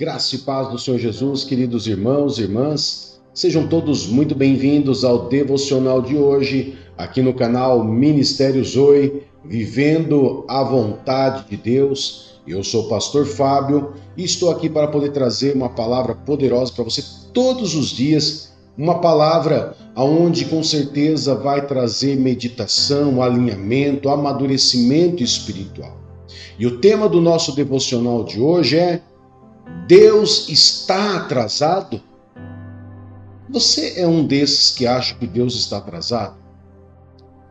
Graça e paz do Senhor Jesus, queridos irmãos e irmãs, sejam todos muito bem-vindos ao devocional de hoje, aqui no canal Ministério Zoe, vivendo a vontade de Deus. Eu sou o pastor Fábio e estou aqui para poder trazer uma palavra poderosa para você todos os dias, uma palavra aonde com certeza vai trazer meditação, alinhamento, amadurecimento espiritual. E o tema do nosso devocional de hoje é: Deus está atrasado? Você é um desses que acha que Deus está atrasado?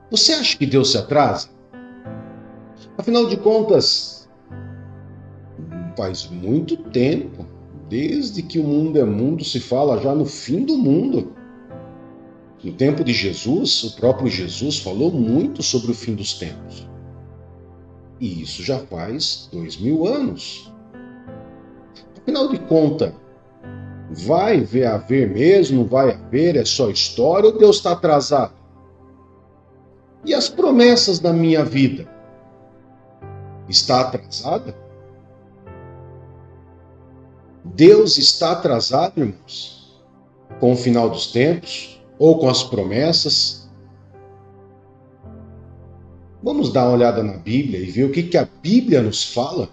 Você acha que Deus se atrasa? Afinal de contas, faz muito tempo, desde que o mundo é mundo, se fala já no fim do mundo. No tempo de Jesus, o próprio Jesus falou muito sobre o fim dos tempos. E isso já faz 2000 anos. Afinal de contas, vai haver mesmo? Não vai haver? É só história ou Deus está atrasado? E as promessas da minha vida? Está atrasada? Deus está atrasado, irmãos? Com o final dos tempos? Ou com as promessas? Vamos dar uma olhada na Bíblia e ver o que a Bíblia nos fala?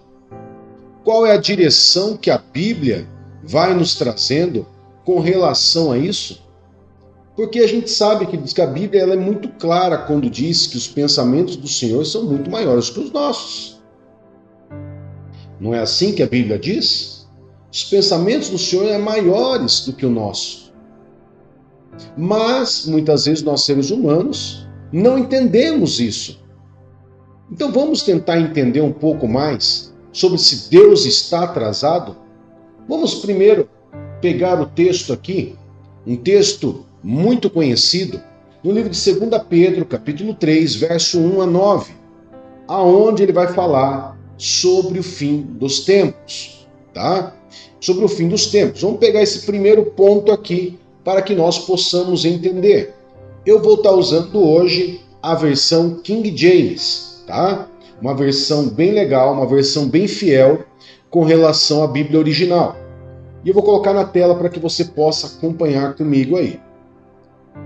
Qual é a direção que a Bíblia vai nos trazendo com relação a isso? Porque a gente sabe que diz que a Bíblia ela é muito clara quando diz que os pensamentos do Senhor são muito maiores que os nossos. Não é assim que a Bíblia diz? Os pensamentos do Senhor são maiores do que o nosso. Mas, muitas vezes, nós seres humanos não entendemos isso. Então vamos tentar entender um pouco mais sobre se Deus está atrasado. Vamos primeiro pegar o texto aqui, um texto muito conhecido, no livro de 2 Pedro, capítulo 3, verso 1 a 9, aonde ele vai falar sobre o fim dos tempos, tá? Sobre o fim dos tempos. Vamos pegar esse primeiro ponto aqui para que nós possamos entender. Eu vou estar usando hoje a versão King James, tá? Uma versão bem legal, uma versão bem fiel com relação à Bíblia original. E eu vou colocar na tela para que você possa acompanhar comigo aí.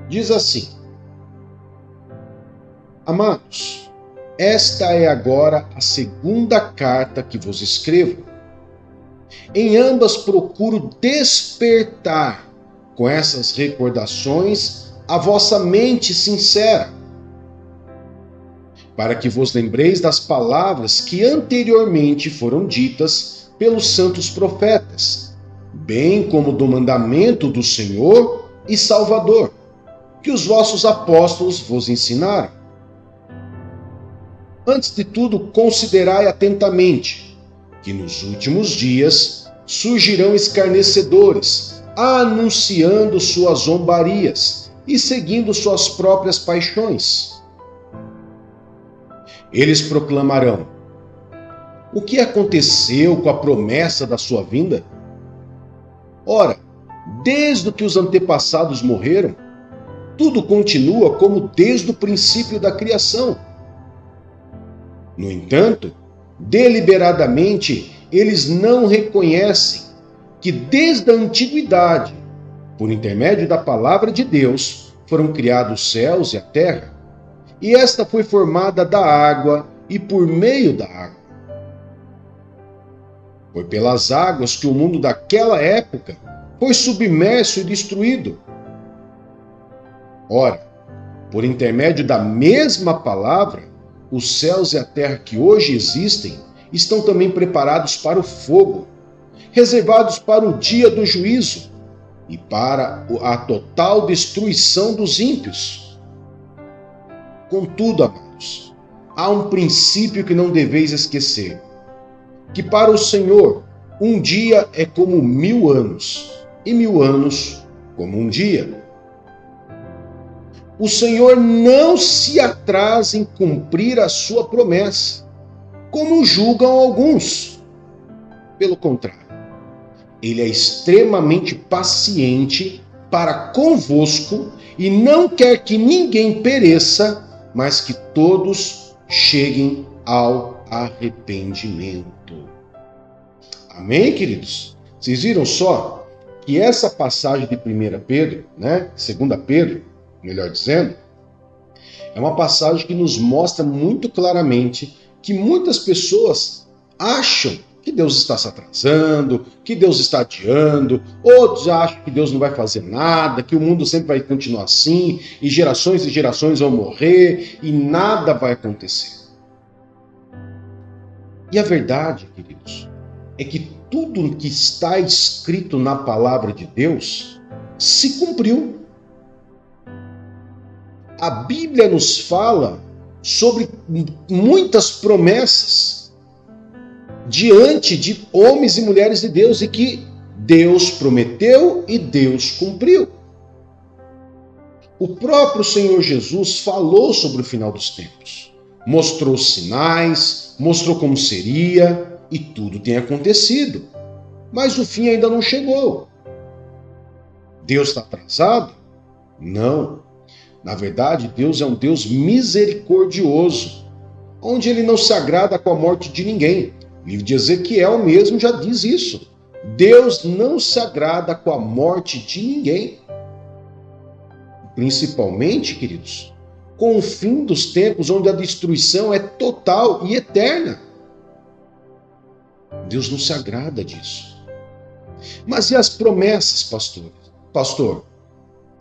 Diz assim: Amados, esta é agora a segunda carta que vos escrevo. Em ambas procuro despertar com essas recordações a vossa mente sincera, para que vos lembreis das palavras que anteriormente foram ditas pelos santos profetas, bem como do mandamento do Senhor e Salvador, que os vossos apóstolos vos ensinaram. Antes de tudo, considerai atentamente que nos últimos dias surgirão escarnecedores, anunciando suas zombarias e seguindo suas próprias paixões. Eles proclamarão: o que aconteceu com a promessa da sua vinda? Ora, desde que os antepassados morreram, tudo continua como desde o princípio da criação. No entanto, deliberadamente, eles não reconhecem que desde a antiguidade, por intermédio da palavra de Deus, foram criados os céus e a terra, e esta foi formada da água e por meio da água. Foi pelas águas que o mundo daquela época foi submerso e destruído. Ora, por intermédio da mesma palavra, os céus e a terra que hoje existem estão também preparados para o fogo, reservados para o dia do juízo e para a total destruição dos ímpios. Contudo, amados, há um princípio que não deveis esquecer, que para o Senhor um dia é como 1000 anos, e 1000 anos como um dia. O Senhor não se atrasa em cumprir a sua promessa, como julgam alguns. Pelo contrário, Ele é extremamente paciente para convosco e não quer que ninguém pereça, mas que todos cheguem ao arrependimento. Amém, queridos? Vocês viram só que essa passagem de 1 Pedro, né, 2 Pedro, melhor dizendo, é uma passagem que nos mostra muito claramente que muitas pessoas acham que Deus está se atrasando, que Deus está adiando, outros acham que Deus não vai fazer nada, que o mundo sempre vai continuar assim, e gerações vão morrer, e nada vai acontecer. E a verdade, queridos, é que tudo que está escrito na palavra de Deus se cumpriu. A Bíblia nos fala sobre muitas promessas diante de homens e mulheres de Deus e que Deus prometeu e Deus cumpriu. O próprio Senhor Jesus falou sobre o final dos tempos, mostrou sinais, mostrou como seria e tudo tem acontecido, mas o fim ainda não chegou. Deus está atrasado? Não. Na verdade, Deus é um Deus misericordioso, onde ele não se agrada com a morte de ninguém. O livro de Ezequiel mesmo já diz isso. Deus não se agrada com a morte de ninguém. Principalmente, queridos, com o fim dos tempos, onde a destruição é total e eterna. Deus não se agrada disso. Mas e as promessas, pastor?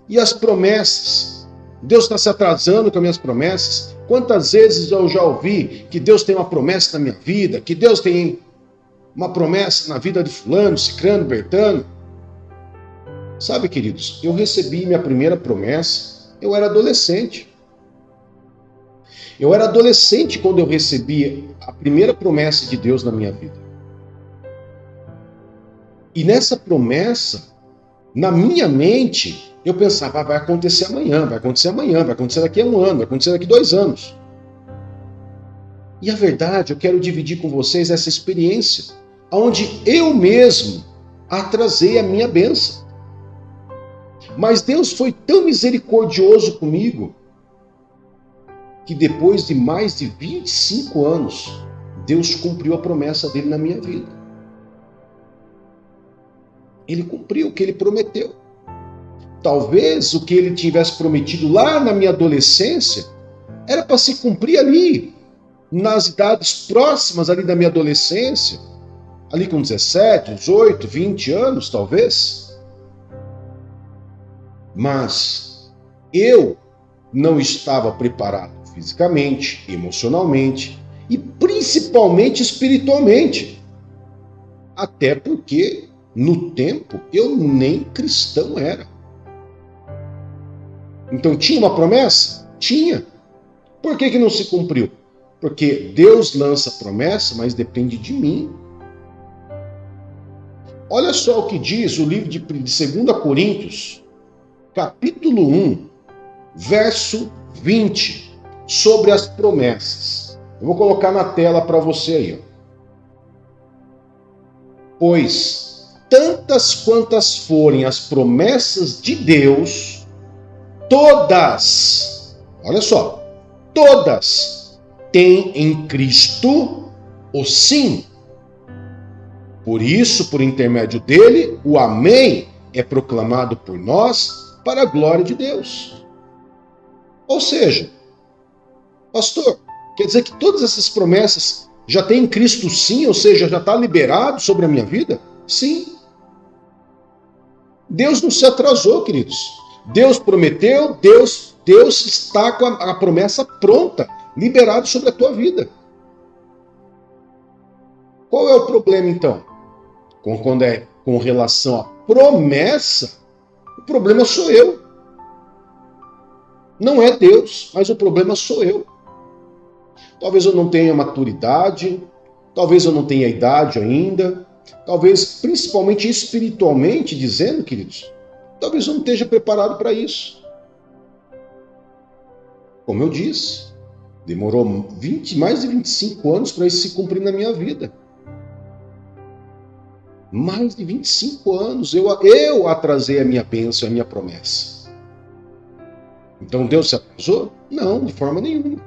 E as promessas? Deus está se atrasando com as minhas promessas? Quantas vezes eu já ouvi que Deus tem uma promessa na minha vida, que Deus tem uma promessa na vida de fulano, cicrano, bertano? Sabe, queridos, eu recebi minha primeira promessa, eu era adolescente. Eu era adolescente quando eu recebi a primeira promessa de Deus na minha vida. E nessa promessa, na minha mente, eu pensava, vai acontecer amanhã, vai acontecer daqui a um ano, vai acontecer daqui a 2 anos. E a verdade, eu quero dividir com vocês essa experiência, onde eu mesmo atrasei a minha bênção. Mas Deus foi tão misericordioso comigo, que depois de mais de 25 anos, Deus cumpriu a promessa dele na minha vida. Ele cumpriu o que ele prometeu. Talvez o que ele tivesse prometido lá na minha adolescência era para se cumprir ali, nas idades próximas ali da minha adolescência, ali com 17, 18, 20 anos, talvez. Mas eu não estava preparado fisicamente, emocionalmente e principalmente espiritualmente. Até porque, no tempo, eu nem cristão era. Então tinha uma promessa? Tinha. Por que não se cumpriu? Porque Deus lança promessa, mas depende de mim. Olha só o que diz o livro de 2 Coríntios, capítulo 1, verso 20, sobre as promessas. Eu vou colocar na tela para você aí. Pois, tantas quantas forem as promessas de Deus, todas, olha só, todas têm em Cristo o sim. Por isso, por intermédio dele, o amém é proclamado por nós para a glória de Deus. Ou seja, pastor, quer dizer que todas essas promessas já têm em Cristo sim, ou seja, já está liberado sobre a minha vida? Sim. Deus não se atrasou, queridos. Deus prometeu, Deus está com a promessa pronta, liberado sobre a tua vida. Qual é o problema, então? Quando é com relação à promessa, o problema sou eu. Não é Deus, mas o problema sou eu. Talvez eu não tenha maturidade, talvez eu não tenha idade ainda, talvez, principalmente espiritualmente dizendo, queridos, talvez eu não esteja preparado para isso. Como eu disse, demorou mais de 25 anos para isso se cumprir na minha vida. Mais de 25 anos eu atrasei a minha bênção, a minha promessa. Então Deus se atrasou? Não, de forma nenhuma.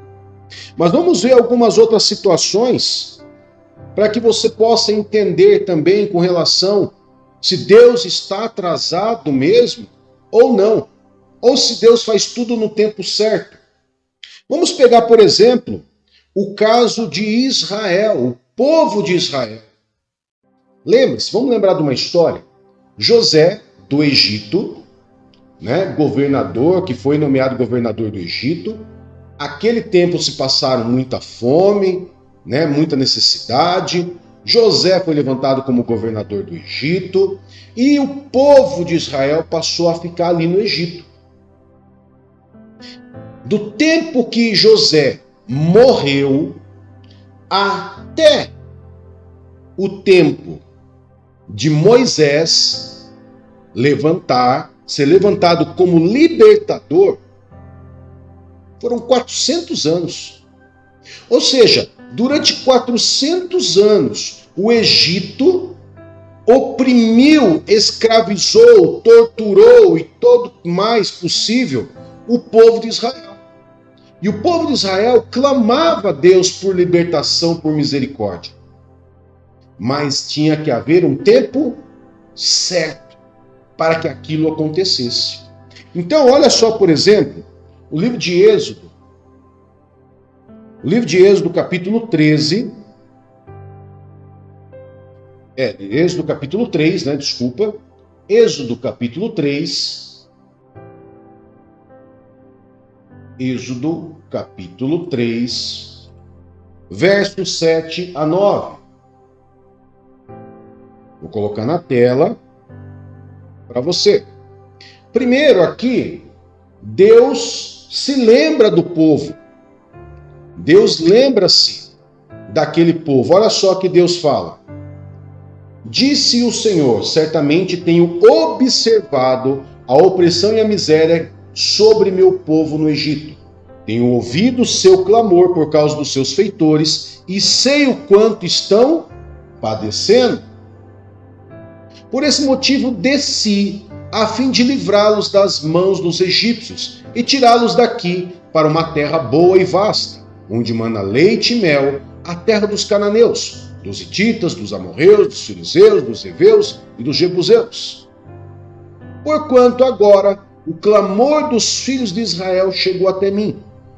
Mas vamos ver algumas outras situações para que você possa entender também com relação Se Deus está atrasado mesmo ou não, ou se Deus faz tudo no tempo certo. Vamos pegar, por exemplo, o caso de Israel, o povo de Israel. Lembre-se, vamos lembrar de uma história. José, do Egito, governador, que foi nomeado governador do Egito. Aquele tempo se passaram muita fome, muita necessidade. José foi levantado como governador do Egito e o povo de Israel passou a ficar ali no Egito. Do tempo que José morreu até o tempo de Moisés ser levantado como libertador, foram 400 anos. Ou seja, durante 400 anos, o Egito oprimiu, escravizou, torturou e todo mais possível o povo de Israel. E o povo de Israel clamava a Deus por libertação, por misericórdia. Mas tinha que haver um tempo certo para que aquilo acontecesse. Então, olha só, por exemplo, o livro de Êxodo. O livro de Êxodo, capítulo 13. Êxodo capítulo 3, desculpa. Êxodo capítulo 3. Êxodo capítulo 3, versos 7 a 9. Vou colocar na tela para você. Primeiro aqui, Deus se lembra do povo. Deus lembra-se daquele povo. Olha só o que Deus fala. Disse o Senhor, certamente tenho observado a opressão e a miséria sobre meu povo no Egito. Tenho ouvido seu clamor por causa dos seus feitores e sei o quanto estão padecendo. Por esse motivo desci, a fim de livrá-los das mãos dos egípcios e tirá-los daqui para uma terra boa e vasta, onde mana leite e mel, a terra dos cananeus, dos hititas, dos amorreus, dos filisteus, dos heveus e dos jebuseus. Porquanto agora o clamor dos filhos de Israel chegou até mim,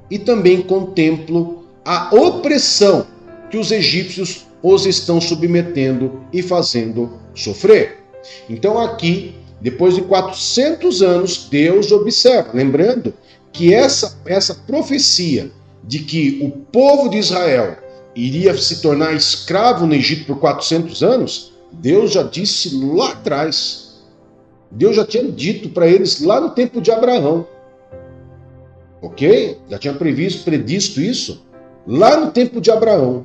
e também contemplo a opressão que os egípcios os estão submetendo e fazendo sofrer. Então aqui, depois de 400 anos, Deus observa, lembrando que essa profecia de que o povo de Israel iria se tornar escravo no Egito por 400 anos, Deus já disse lá atrás. Deus já tinha dito para eles lá no tempo de Abraão. Ok? Já tinha predisto isso lá no tempo de Abraão.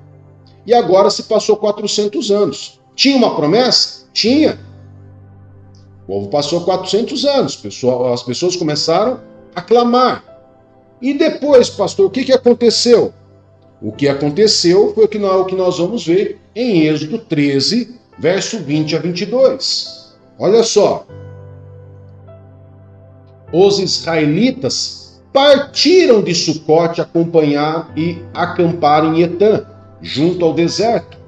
E agora se passou 400 anos. Tinha uma promessa? Tinha. O povo passou 400 anos. As pessoas começaram a clamar. E depois, pastor, o que aconteceu? O que aconteceu foi o que nós vamos ver em Êxodo 13, verso 20 a 22. Olha só. Os israelitas partiram de Sucote acompanhar e acamparam em Etã, junto ao deserto.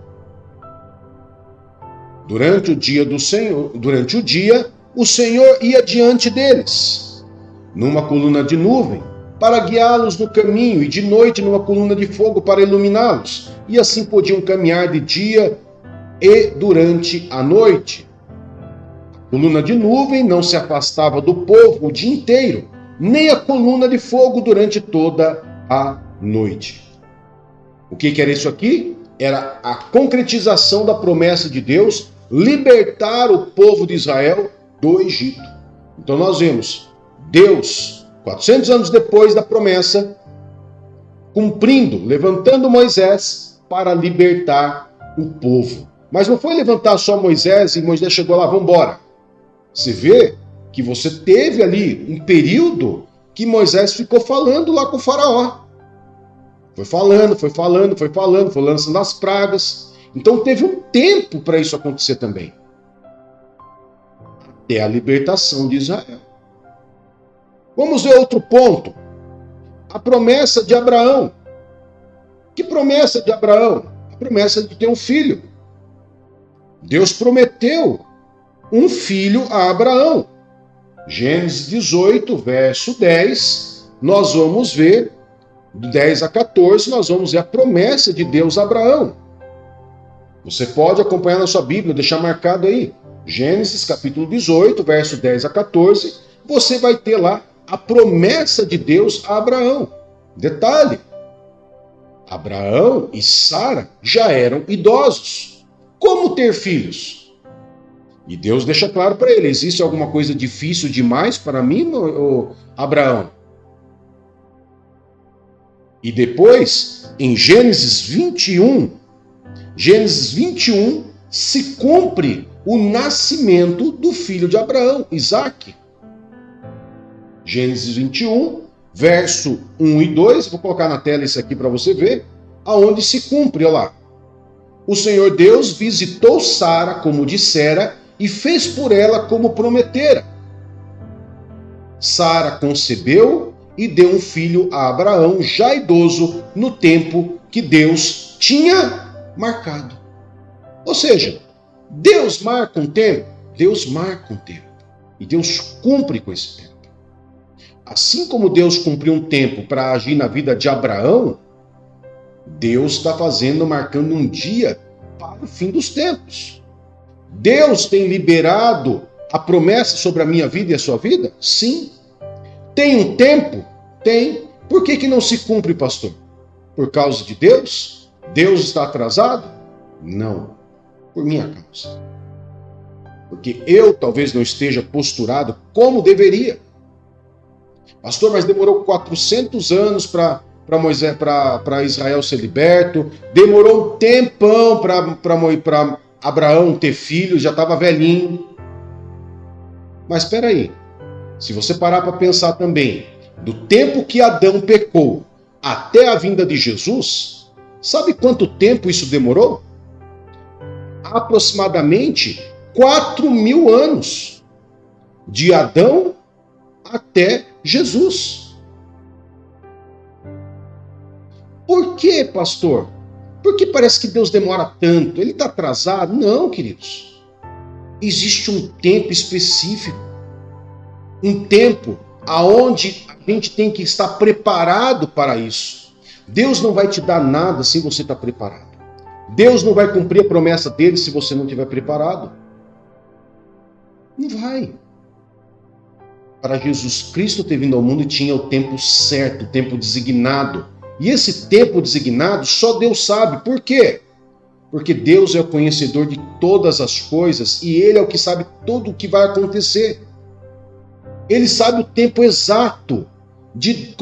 Durante o dia, o Senhor ia diante deles, numa coluna de nuvem, para guiá-los no caminho, e de noite numa coluna de fogo para iluminá-los, e assim podiam caminhar de dia e durante a noite. A coluna de nuvem não se afastava do povo o dia inteiro, nem a coluna de fogo durante toda a noite. O que era isso aqui? Era a concretização da promessa de Deus libertar o povo de Israel do Egito. Então nós vemos Deus, 400 anos depois da promessa, cumprindo, levantando Moisés para libertar o povo. Mas não foi levantar só Moisés e Moisés chegou lá, vamos embora. Você vê que você teve ali um período que Moisés ficou falando lá com o faraó. Foi lançando as pragas. Então teve um tempo para isso acontecer também. Até a libertação de Israel. Vamos ver outro ponto. A promessa de Abraão. Que promessa de Abraão? A promessa de ter um filho. Deus prometeu um filho a Abraão. Gênesis 18, verso 10, nós vamos ver, do 10 a 14, nós vamos ver a promessa de Deus a Abraão. Você pode acompanhar na sua Bíblia, deixar marcado aí. Gênesis capítulo 18, verso 10 a 14, você vai ter lá a promessa de Deus a Abraão. Detalhe, Abraão e Sara já eram idosos. Como ter filhos? E Deus deixa claro para ele, existe alguma coisa difícil demais para mim, Abraão? E depois, em Gênesis 21, se cumpre o nascimento do filho de Abraão, Isaque. Gênesis 21, verso 1 e 2, vou colocar na tela isso aqui para você ver, aonde se cumpre, olha lá. O Senhor Deus visitou Sara como dissera e fez por ela como prometera. Sara concebeu e deu um filho a Abraão, já idoso, no tempo que Deus tinha marcado. Ou seja, Deus marca um tempo, Deus marca um tempo. E Deus cumpre com esse tempo. Assim como Deus cumpriu um tempo para agir na vida de Abraão, Deus está marcando um dia para o fim dos tempos. Deus tem liberado a promessa sobre a minha vida e a sua vida? Sim. Tem um tempo? Tem. Por que não se cumpre, pastor? Por causa de Deus? Deus está atrasado? Não. Por minha causa. Porque eu talvez não esteja posturado como deveria. Pastor, mas demorou 400 anos para Israel ser liberto, demorou um tempão para Abraão ter filho, já estava velhinho. Mas espera aí, se você parar para pensar também, do tempo que Adão pecou até a vinda de Jesus, sabe quanto tempo isso demorou? Aproximadamente 4.000 anos, de Adão até Jesus. Por que, pastor? Por que parece que Deus demora tanto? Ele está atrasado? Não, queridos. Existe um tempo específico. Um tempo aonde a gente tem que estar preparado para isso. Deus não vai te dar nada se você está preparado. Deus não vai cumprir a promessa dele se você não estiver preparado. Não vai. Para Jesus Cristo ter vindo ao mundo, tinha o tempo certo, o tempo designado. E esse tempo designado só Deus sabe. Por quê? Porque Deus é o conhecedor de todas as coisas e Ele é o que sabe tudo o que vai acontecer. Ele sabe o tempo exato de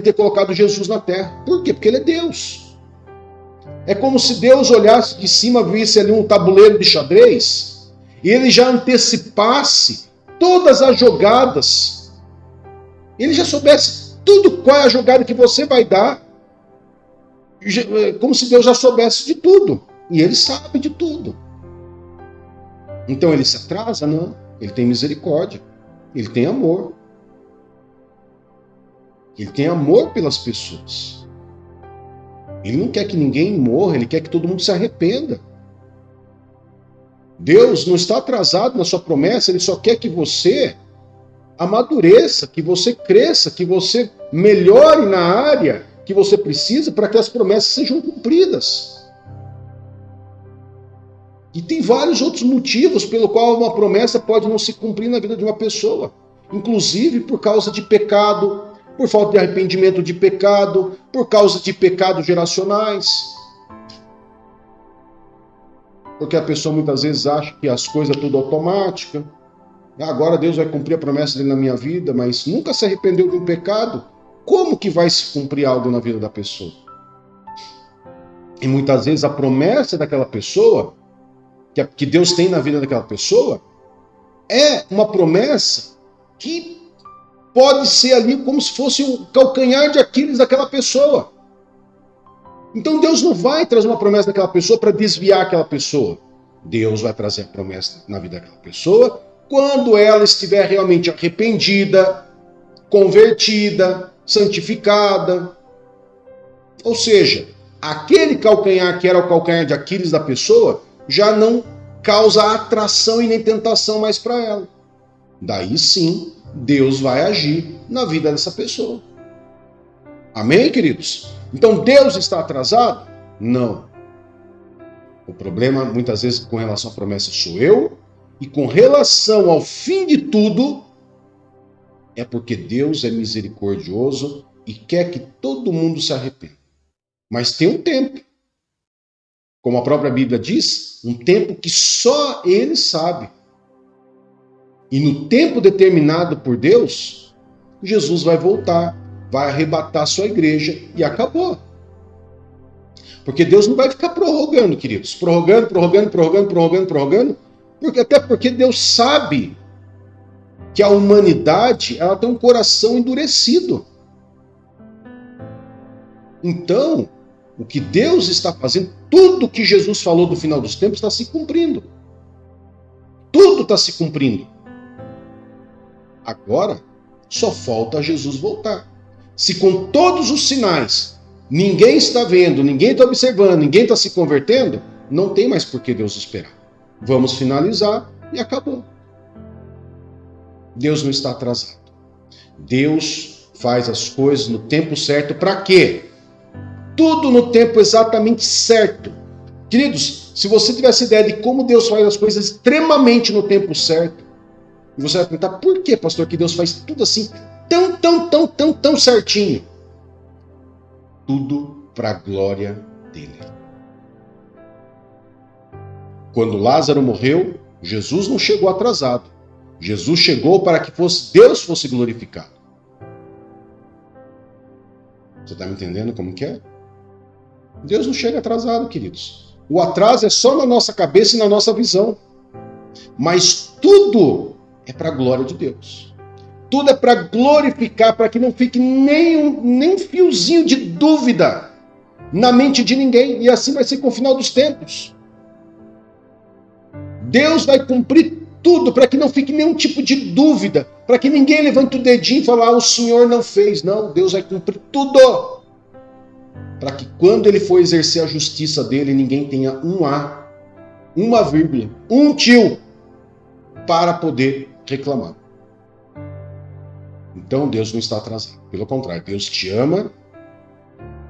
ter colocado Jesus na terra. Por quê? Porque Ele é Deus. É como se Deus olhasse de cima, visse ali um tabuleiro de xadrez e Ele já antecipasse todas as jogadas. Ele já soubesse tudo qual é a jogada que você vai dar. Como se Deus já soubesse de tudo. E Ele sabe de tudo. Então Ele se atrasa? Não. Ele tem misericórdia. Ele tem amor. Ele tem amor pelas pessoas. Ele não quer que ninguém morra, Ele quer que todo mundo se arrependa. Deus não está atrasado na sua promessa, Ele só quer que você amadureça, que você cresça, que você melhore na área que você precisa para que as promessas sejam cumpridas. E tem vários outros motivos pelo qual uma promessa pode não se cumprir na vida de uma pessoa. Inclusive por causa de pecado, por falta de arrependimento de pecado, por causa de pecados geracionais. Porque a pessoa muitas vezes acha que as coisas é tudo automática. Agora Deus vai cumprir a promessa dele na minha vida, mas nunca se arrependeu de um pecado. Como que vai se cumprir algo na vida da pessoa? E muitas vezes a promessa daquela pessoa, que Deus tem na vida daquela pessoa, é uma promessa que pode ser ali como se fosse o calcanhar de Aquiles daquela pessoa. Então Deus não vai trazer uma promessa daquela pessoa para desviar aquela pessoa. Deus vai trazer a promessa na vida daquela pessoa quando ela estiver realmente arrependida, convertida, santificada. Ou seja, aquele calcanhar que era o calcanhar de Aquiles da pessoa já não causa atração e nem tentação mais para ela. Daí sim, Deus vai agir na vida dessa pessoa. Amém, queridos? Então Deus está atrasado? Não. O problema, muitas vezes, com relação à promessa sou eu, e com relação ao fim de tudo, é porque Deus é misericordioso e quer que todo mundo se arrependa. Mas tem um tempo. Como a própria Bíblia diz, um tempo que só Ele sabe. E no tempo determinado por Deus, Jesus vai voltar, vai arrebatar a sua igreja e acabou. Porque Deus não vai ficar prorrogando, queridos. Prorrogando, até porque Deus sabe que a humanidade ela tem um coração endurecido. Então, o que Deus está fazendo, tudo que Jesus falou do final dos tempos está se cumprindo. Tudo está se cumprindo. Agora, só falta Jesus voltar. Se com todos os sinais ninguém está vendo, ninguém está observando, ninguém está se convertendo, não tem mais por que Deus esperar. Vamos finalizar e acabou. Deus não está atrasado. Deus faz as coisas no tempo certo. Para quê? Tudo no tempo exatamente certo. Queridos, se você tivesse ideia de como Deus faz as coisas extremamente no tempo certo, e você vai perguntar, por que, pastor, que Deus faz tudo assim, tão certinho? Tudo para a glória dele. Quando Lázaro morreu, Jesus não chegou atrasado. Jesus chegou para que Deus fosse glorificado. Você está me entendendo como que é? Deus não chega atrasado, queridos. O atraso é só na nossa cabeça e na nossa visão. Mas tudo é para a glória de Deus. Tudo é para glorificar, para que não fique nem um fiozinho de dúvida na mente de ninguém. E assim vai ser com o final dos tempos. Deus vai cumprir tudo para que não fique nenhum tipo de dúvida, para que ninguém levante o dedinho e fale, o Senhor não fez. Não, Deus vai cumprir tudo. Para que quando ele for exercer a justiça dele, ninguém tenha um A, uma vírgula, um tio para poder reclamar. Então Deus não está atrasado. Pelo contrário, Deus te ama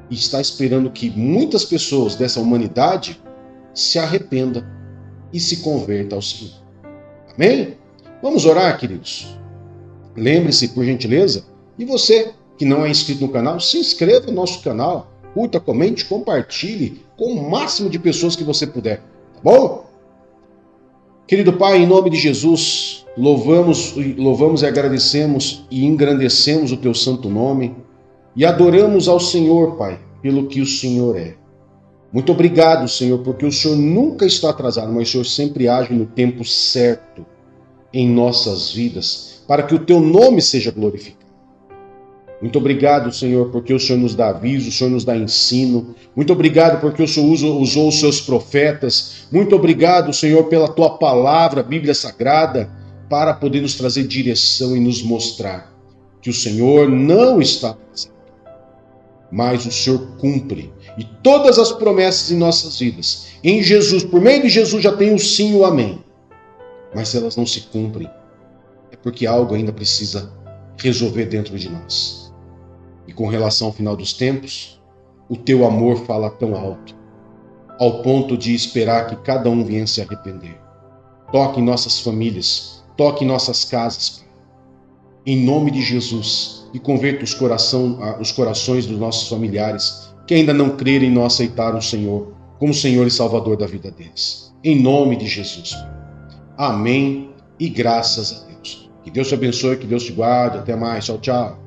e está esperando que muitas pessoas dessa humanidade se arrependam e se convertam ao Senhor. Amém? Vamos orar, queridos? Lembre-se, por gentileza, e você que não é inscrito no canal, se inscreva no nosso canal, curta, comente, compartilhe com o máximo de pessoas que você puder, tá bom? Querido Pai, em nome de Jesus, louvamos e agradecemos e engrandecemos o Teu santo nome e adoramos ao Senhor, Pai, pelo que o Senhor é. Muito obrigado, Senhor, porque o Senhor nunca está atrasado, mas o Senhor sempre age no tempo certo em nossas vidas, para que o Teu nome seja glorificado. Muito obrigado, Senhor, porque o Senhor nos dá aviso, o Senhor nos dá ensino. Muito obrigado porque o Senhor usou os seus profetas. Muito obrigado, Senhor, pela Tua palavra, Bíblia Sagrada, para poder nos trazer direção e nos mostrar que o Senhor não está atrasado, mas o Senhor cumpre. E todas as promessas em nossas vidas, em Jesus, por meio de Jesus já tem o sim e o amém. Mas se elas não se cumprem, é porque algo ainda precisa resolver dentro de nós. E com relação ao final dos tempos, o Teu amor fala tão alto, ao ponto de esperar que cada um venha se arrepender. Toque em nossas famílias, toque em nossas casas, Pai. Em nome de Jesus, e converta os corações dos nossos familiares que ainda não creram e não aceitaram o Senhor como Senhor e Salvador da vida deles. Em nome de Jesus, Pai. Amém e graças a Deus. Que Deus te abençoe, que Deus te guarde. Até mais. Tchau, tchau.